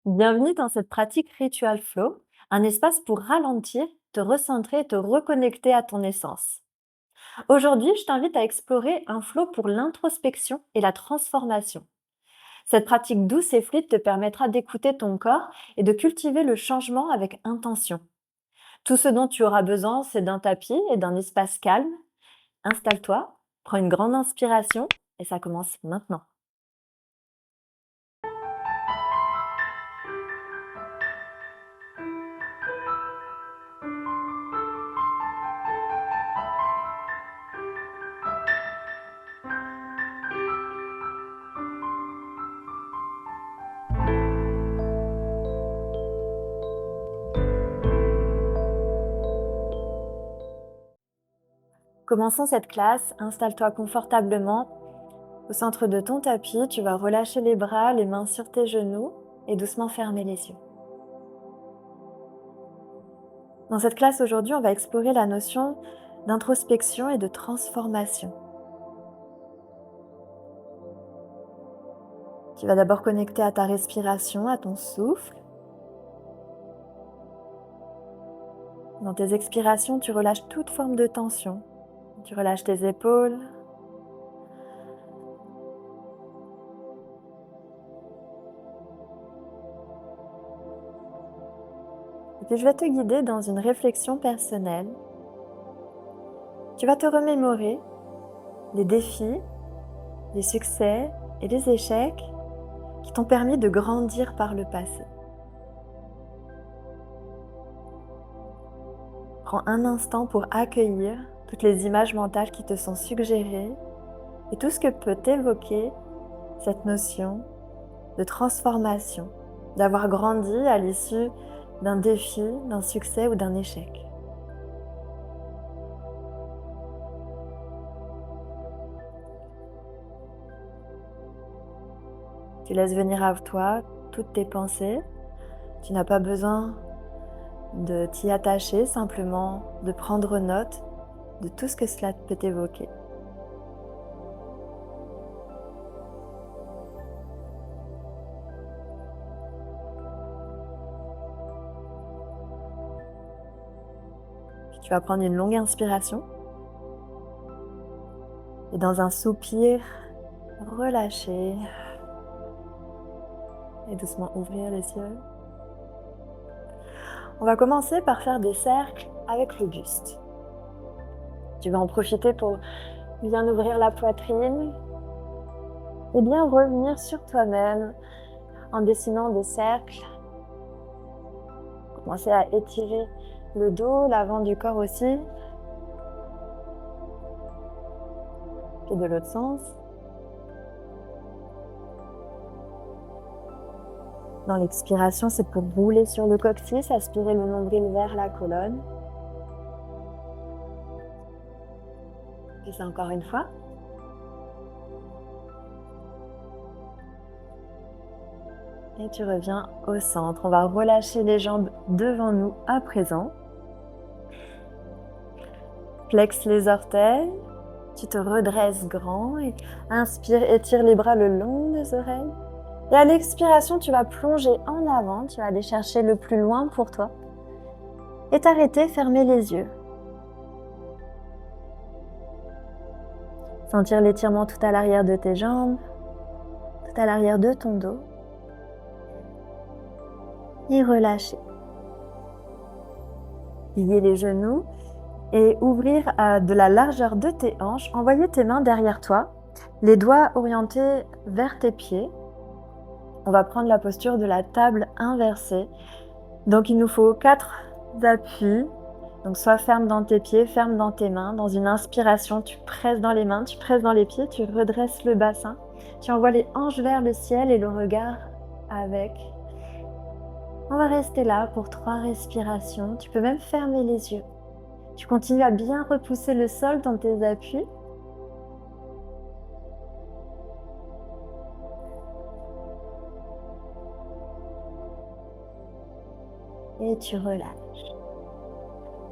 Bienvenue dans cette pratique Ritual Flow, un espace pour ralentir, te recentrer et te reconnecter à ton essence. Aujourd'hui, je t'invite à explorer un flow pour l'introspection et la transformation. Cette pratique douce et fluide te permettra d'écouter ton corps et de cultiver le changement avec intention. Tout ce dont tu auras besoin, c'est d'un tapis et d'un espace calme. Installe-toi, prends une grande inspiration et ça commence maintenant. Commençons cette classe, installe-toi confortablement. Au centre de ton tapis, tu vas relâcher les bras, les mains sur tes genoux et doucement fermer les yeux. Dans cette classe aujourd'hui, on va explorer la notion d'introspection et de transformation. Tu vas d'abord connecter à ta respiration, à ton souffle. Dans tes expirations, tu relâches toute forme de tension. Tu relâches tes épaules. Et puis je vais te guider dans une réflexion personnelle. Tu vas te remémorer les défis, les succès et les échecs qui t'ont permis de grandir par le passé. Prends un instant pour accueillir toutes les images mentales qui te sont suggérées et tout ce que peut évoquer cette notion de transformation, d'avoir grandi à l'issue d'un défi, d'un succès ou d'un échec. Tu laisses venir à toi toutes tes pensées. Tu n'as pas besoin de t'y attacher, simplement de prendre note de tout ce que cela peut évoquer. Puis tu vas prendre une longue inspiration et dans un soupir, relâcher et doucement ouvrir les yeux. On va commencer par faire des cercles avec le buste. Tu vas en profiter pour bien ouvrir la poitrine et bien revenir sur toi-même en dessinant des cercles. Commencez à étirer le dos, l'avant du corps aussi. Et de l'autre sens. Dans l'expiration, c'est pour rouler sur le coccyx, aspirer le nombril vers la colonne. Et c'est encore une fois. Et tu reviens au centre. On va relâcher les jambes devant nous à présent. Flexe les orteils. Tu te redresses grand et inspire, étire les bras le long des oreilles. Et à l'expiration, tu vas plonger en avant. Tu vas aller chercher le plus loin pour toi. Et t'arrêter, fermer les yeux. Sentir l'étirement tout à l'arrière de tes jambes, tout à l'arrière de ton dos. Et relâcher. Plier les genoux et ouvrir de la largeur de tes hanches. Envoyer tes mains derrière toi, les doigts orientés vers tes pieds. On va prendre la posture de la table inversée. Donc il nous faut 4 appuis. Donc sois ferme dans tes pieds, ferme dans tes mains. Dans une inspiration, tu presses dans les mains, tu presses dans les pieds, tu redresses le bassin. Tu envoies les hanches vers le ciel et le regard avec. On va rester là pour 3 respirations. Tu peux même fermer les yeux. Tu continues à bien repousser le sol dans tes appuis. Et tu relâches.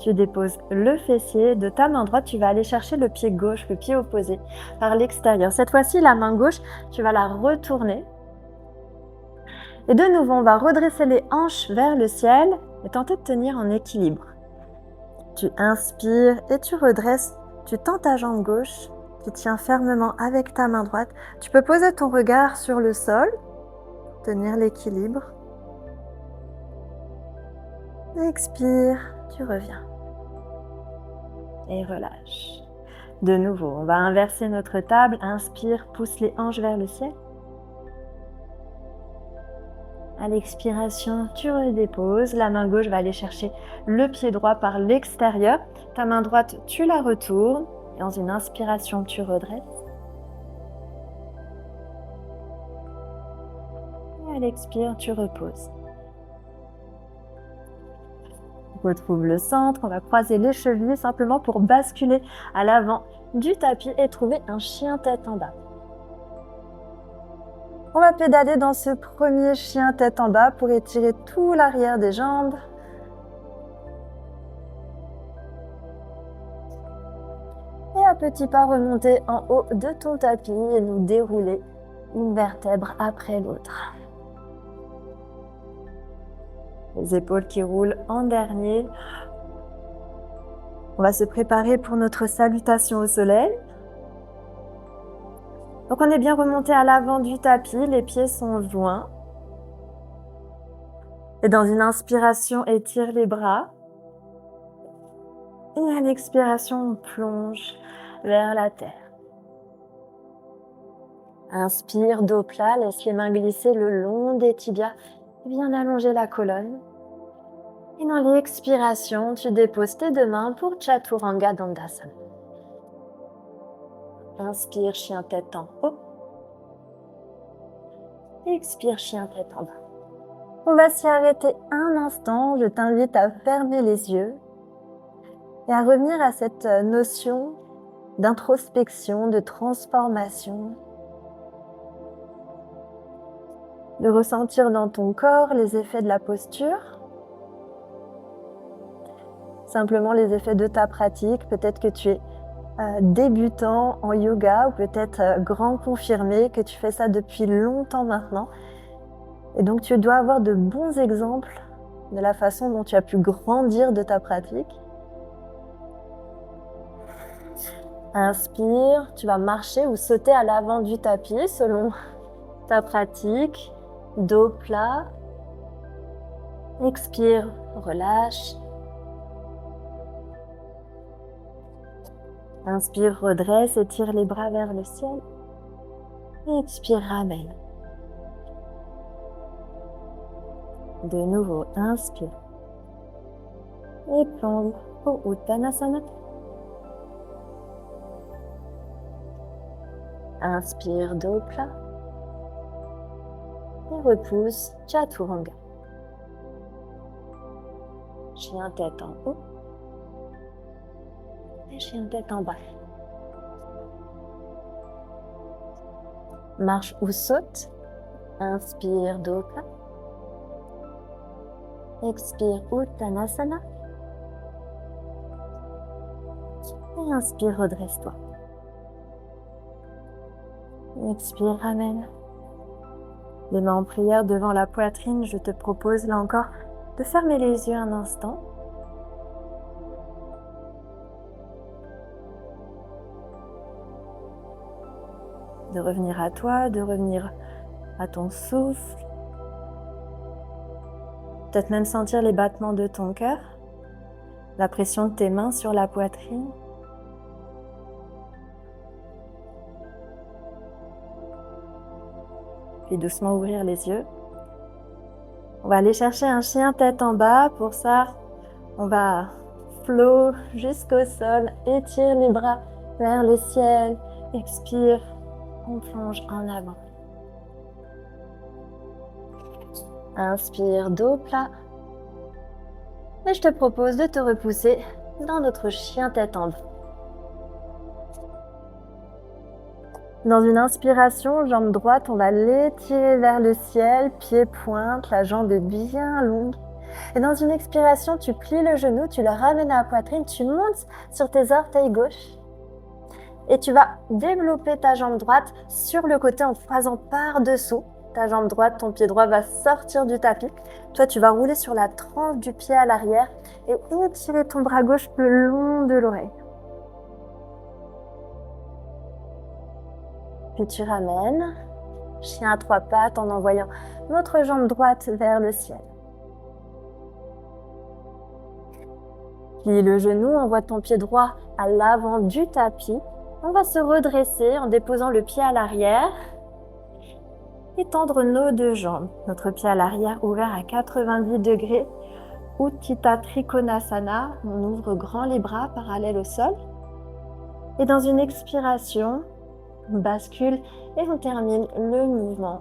Tu déposes le fessier de ta main droite. Tu vas aller chercher le pied gauche, le pied opposé, par l'extérieur. Cette fois-ci, la main gauche, tu vas la retourner. Et de nouveau, on va redresser les hanches vers le ciel et tenter de tenir en équilibre. Tu inspires et tu redresses, tu tends ta jambe gauche, tu tiens fermement avec ta main droite. Tu peux poser ton regard sur le sol, tenir l'équilibre. Expire, tu reviens. Et relâche. De nouveau, on va inverser notre table. Inspire, pousse les hanches vers le ciel. À l'expiration, tu redéposes. La main gauche va aller chercher le pied droit par l'extérieur. Ta main droite, tu la retournes. Et dans une inspiration, tu redresses. Et à l'expire, tu reposes. Retrouve le centre, on va croiser les chevilles simplement pour basculer à l'avant du tapis et trouver un chien tête en bas. On va pédaler dans ce premier chien tête en bas pour étirer tout l'arrière des jambes. Et à petits pas remonter en haut de ton tapis et nous dérouler une vertèbre après l'autre. Les épaules qui roulent en dernier. On va se préparer pour notre salutation au soleil. Donc on est bien remonté à l'avant du tapis, les pieds sont joints. Et dans une inspiration, étire les bras. Et à l'expiration, on plonge vers la terre. Inspire, dos plat, laisse les mains glisser le long des tibias. Bien allonger la colonne. Et dans l'expiration, tu déposes tes deux mains pour Chaturanga Dandasana. Inspire, chien tête en haut. Expire, chien tête en bas. On va s'y arrêter un instant. Je t'invite à fermer les yeux et à revenir à cette notion d'introspection, de transformation. De ressentir dans ton corps les effets de la posture. Simplement les effets de ta pratique. Peut-être que tu es débutant en yoga ou peut-être grand confirmé, que tu fais ça depuis longtemps maintenant. Et donc tu dois avoir de bons exemples de la façon dont tu as pu grandir de ta pratique. Inspire, tu vas marcher ou sauter à l'avant du tapis selon ta pratique. Dos plat. Expire, relâche. Inspire, redresse, étire les bras vers le ciel. Expire, ramène. De nouveau, inspire. Et plonge au Uttanasana. Inspire, dos plat. Et repousse, Chaturanga. Chien tête en haut. Et chien tête en bas. Marche ou saute. Inspire, dos plat. Expire, Uttanasana. Et inspire, redresse-toi. Expire, ramène. Les mains en prière devant la poitrine. Je te propose là encore de fermer les yeux un instant. De revenir à toi, de revenir à ton souffle. Peut-être même sentir les battements de ton cœur, la pression de tes mains sur la poitrine. Puis doucement ouvrir les yeux. On va aller chercher un chien tête en bas. Pour ça, on va flow jusqu'au sol. Étire les bras vers le ciel. Expire. On plonge en avant. Inspire, dos plat. Et je te propose de te repousser dans notre chien tête en bas. Dans une inspiration, jambe droite, on va l'étirer vers le ciel, pied pointe, la jambe est bien longue. Et dans une expiration, tu plies le genou, tu le ramènes à la poitrine, tu montes sur tes orteils gauches. Et tu vas développer ta jambe droite sur le côté en croisant par-dessous. Ta jambe droite, ton pied droit va sortir du tapis. Toi, tu vas rouler sur la tranche du pied à l'arrière et étirer ton bras gauche le long de l'oreille. Puis tu ramènes, chien à 3 pattes en envoyant notre jambe droite vers le ciel. Plie le genou, envoie ton pied droit à l'avant du tapis. On va se redresser en déposant le pied à l'arrière. Étendre nos 2 jambes. Notre pied à l'arrière ouvert à 90 degrés. Utthita Trikonasana. On ouvre grand les bras parallèles au sol. Et dans une expiration, on bascule et on termine le mouvement.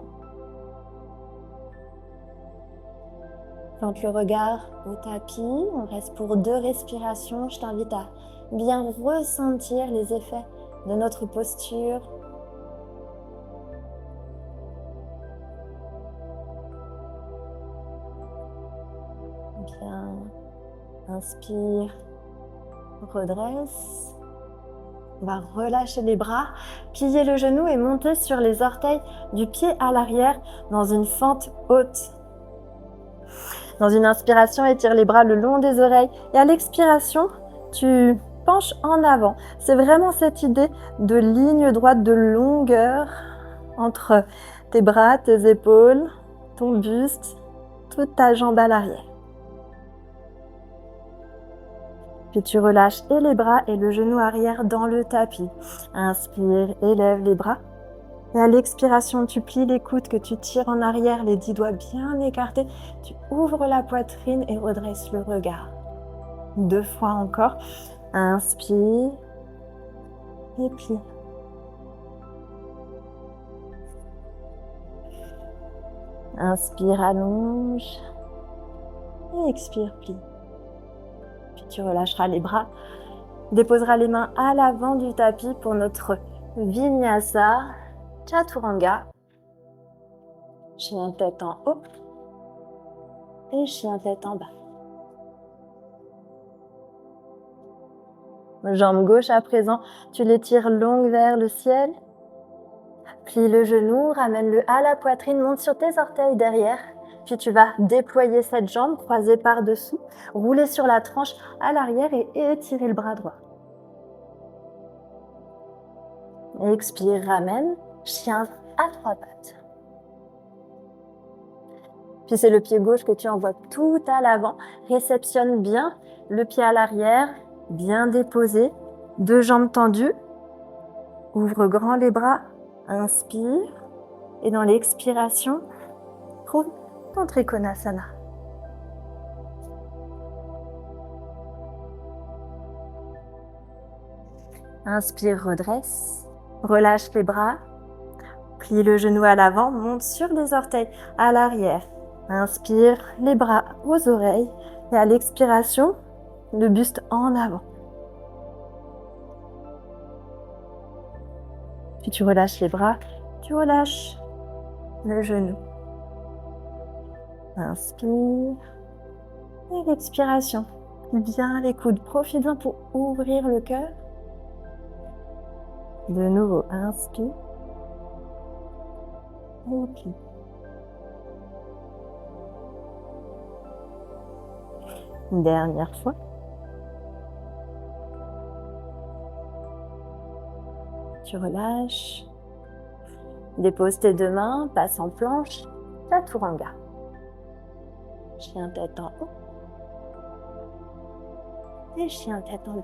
Plante le regard au tapis. On reste pour 2 respirations. Je t'invite à bien ressentir les effets de notre posture. Bien. Inspire, redresse. On va relâcher les bras, plier le genou et monter sur les orteils du pied à l'arrière dans une fente haute. Dans une inspiration, étire les bras le long des oreilles et à l'expiration, tu penches en avant. C'est vraiment cette idée de ligne droite, de longueur entre tes bras, tes épaules, ton buste, toute ta jambe à l'arrière. Puis tu relâches et les bras et le genou arrière dans le tapis. Inspire, élève les bras. Et à l'expiration, tu plies les coudes que tu tires en arrière, les 10 doigts bien écartés. Tu ouvres la poitrine et redresses le regard. 2 fois encore. Inspire et plie. Inspire, allonge. Et expire, plie. Puis tu relâcheras les bras. Déposeras les mains à l'avant du tapis pour notre Vinyasa Chaturanga. Chien tête en haut et chien tête en bas. Jambe gauche à présent, tu l'étires longue vers le ciel. Plie le genou, ramène-le à la poitrine, monte sur tes orteils derrière. Puis tu vas déployer cette jambe croisée par-dessous, rouler sur la tranche à l'arrière et étirer le bras droit. Expire, ramène, chien à 3 pattes. Puis c'est le pied gauche que tu envoies tout à l'avant. Réceptionne bien le pied à l'arrière, bien déposé. 2 jambes tendues. Ouvre grand les bras. Inspire. Et dans l'expiration, trouve ton Trikonasana. Inspire, redresse. Relâche les bras. Plie le genou à l'avant, monte sur les orteils à l'arrière. Inspire, les bras aux oreilles. Et à l'expiration, le buste en avant. Puis tu relâches les bras, tu relâches le genou. Inspire. Et l'expiration. Bien les coudes. Profite-en pour ouvrir le cœur. De nouveau, inspire. Et plie. Une dernière fois. Tu relâches. Dépose tes 2 mains, passe en planche, Chaturanga. Chien tête en haut. Et chien tête en bas.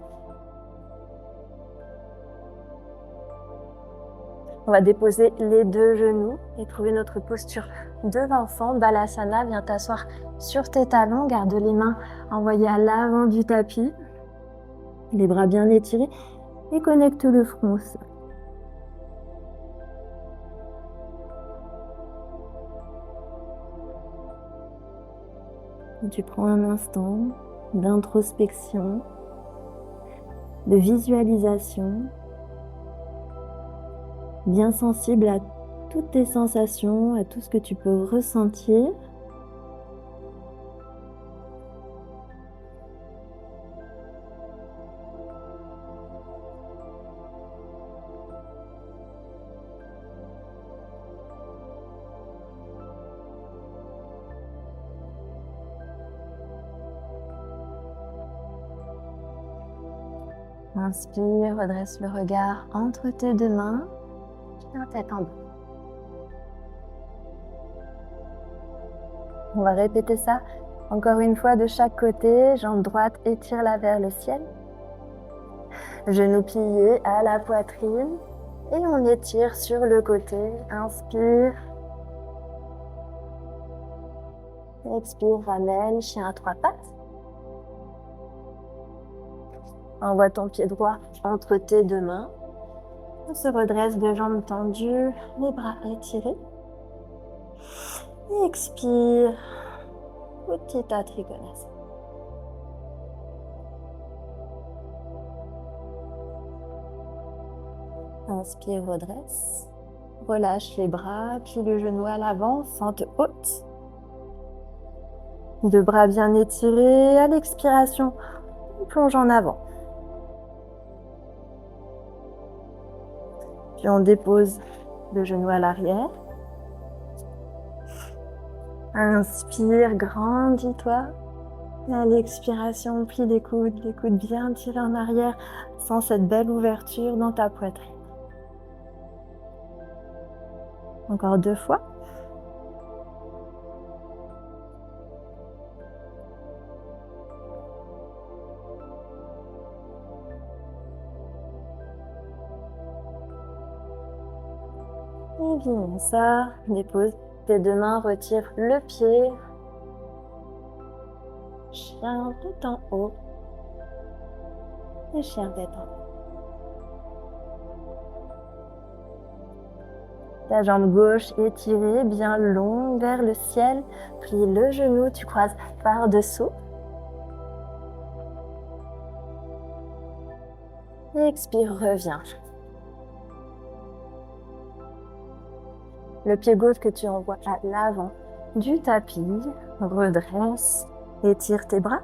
On va déposer les 2 genoux et trouver notre posture de l'enfant. Balasana, viens t'asseoir sur tes talons. Garde les mains envoyées à l'avant du tapis. Les bras bien étirés et connecte le front au sol. Et tu prends un instant d'introspection, de visualisation, bien sensible à toutes tes sensations, à tout ce que tu peux ressentir. Inspire, redresse le regard entre tes deux mains, tiens tête en bas. On va répéter ça encore une fois de chaque côté. Jambe droite, étire-la vers le ciel. Genou plié à la poitrine. Et on étire sur le côté. Inspire. Expire, ramène, chien à trois pattes. Envoie ton pied droit entre tes deux mains. On se redresse de jambes tendues, les bras étirés. Et expire. Uttita Trikonasana. Inspire, redresse. Relâche les bras, plie le genou à l'avant, fente haute. Deux bras bien étirés. À l'expiration, on plonge en avant. Puis on dépose le genou à l'arrière. Inspire, grandis-toi. Et à l'expiration, plie les coudes bien tirés en arrière. Sens cette belle ouverture dans ta poitrine. Encore 2 fois. Et bien ça, dépose tes deux mains, retire le pied. Chien tout en haut. Et chien tête en haut. Ta jambe gauche étirée, bien longue vers le ciel. Plie le genou, tu croises par-dessous. Et expire, reviens. Le pied gauche que tu envoies à l'avant du tapis. Redresse, étire tes bras.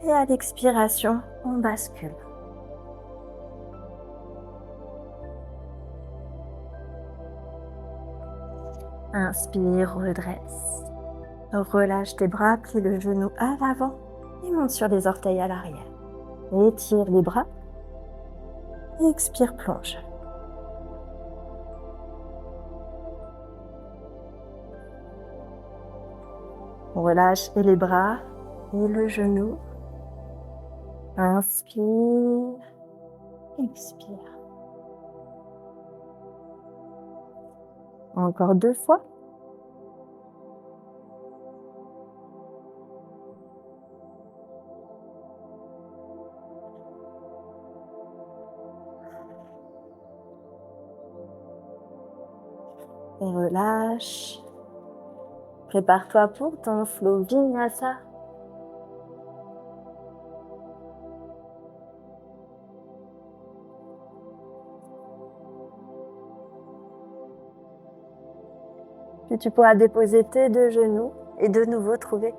Et à l'expiration, on bascule. Inspire, redresse. Relâche tes bras, plie le genou à l'avant et monte sur les orteils à l'arrière. Étire les bras. Expire, plonge. Relâche et les bras et le genou. Inspire, expire. Encore 2 fois. Et relâche. Prépare-toi pour ton flow Vinyasa. Puis tu pourras déposer tes 2 genoux et de nouveau trouver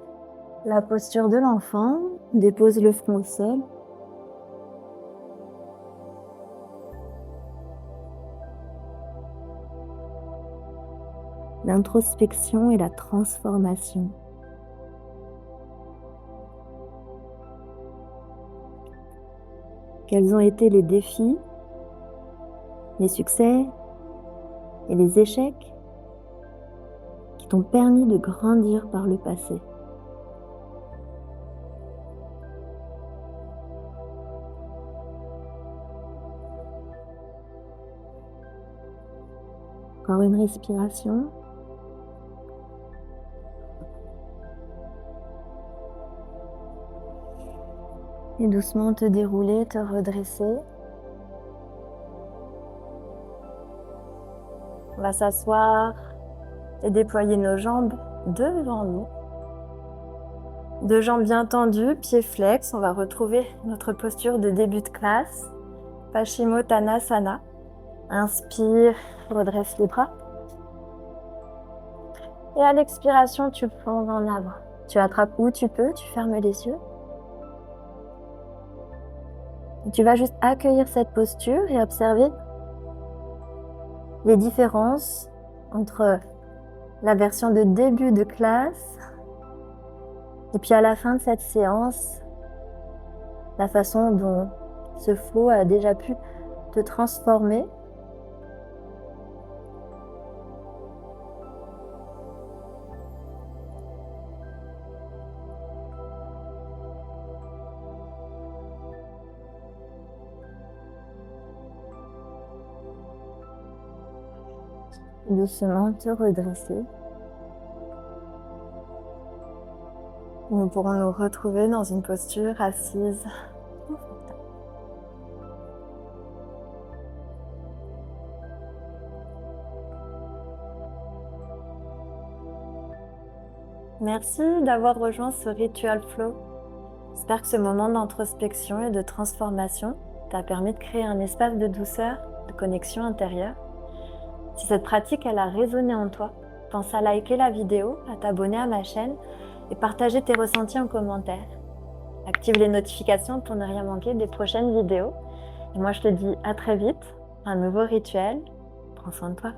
la posture de l'enfant. Dépose le front au sol. L'introspection et la transformation. Quels ont été les défis, les succès et les échecs qui t'ont permis de grandir par le passé? Encore une respiration. Et doucement te dérouler, te redresser. On va s'asseoir et déployer nos jambes devant nous. 2 jambes bien tendues, pieds flex. On va retrouver notre posture de début de classe. Paschimottanasana. Inspire, redresse les bras. Et à l'expiration, tu plonges en avant. Tu attrapes où tu peux, tu fermes les yeux. Et tu vas juste accueillir cette posture et observer les différences entre la version de début de classe et puis à la fin de cette séance, la façon dont ce flow a déjà pu te transformer. Doucement te redresser. Nous pourrons nous retrouver dans une posture assise. Merci d'avoir rejoint ce Ritual Flow. J'espère que ce moment d'introspection et de transformation t'a permis de créer un espace de douceur, de connexion intérieure. Si cette pratique elle a résonné en toi, pense à liker la vidéo, à t'abonner à ma chaîne et partager tes ressentis en commentaire. Active les notifications pour ne rien manquer des prochaines vidéos. Et moi je te dis à très vite, un nouveau rituel. Prends soin de toi.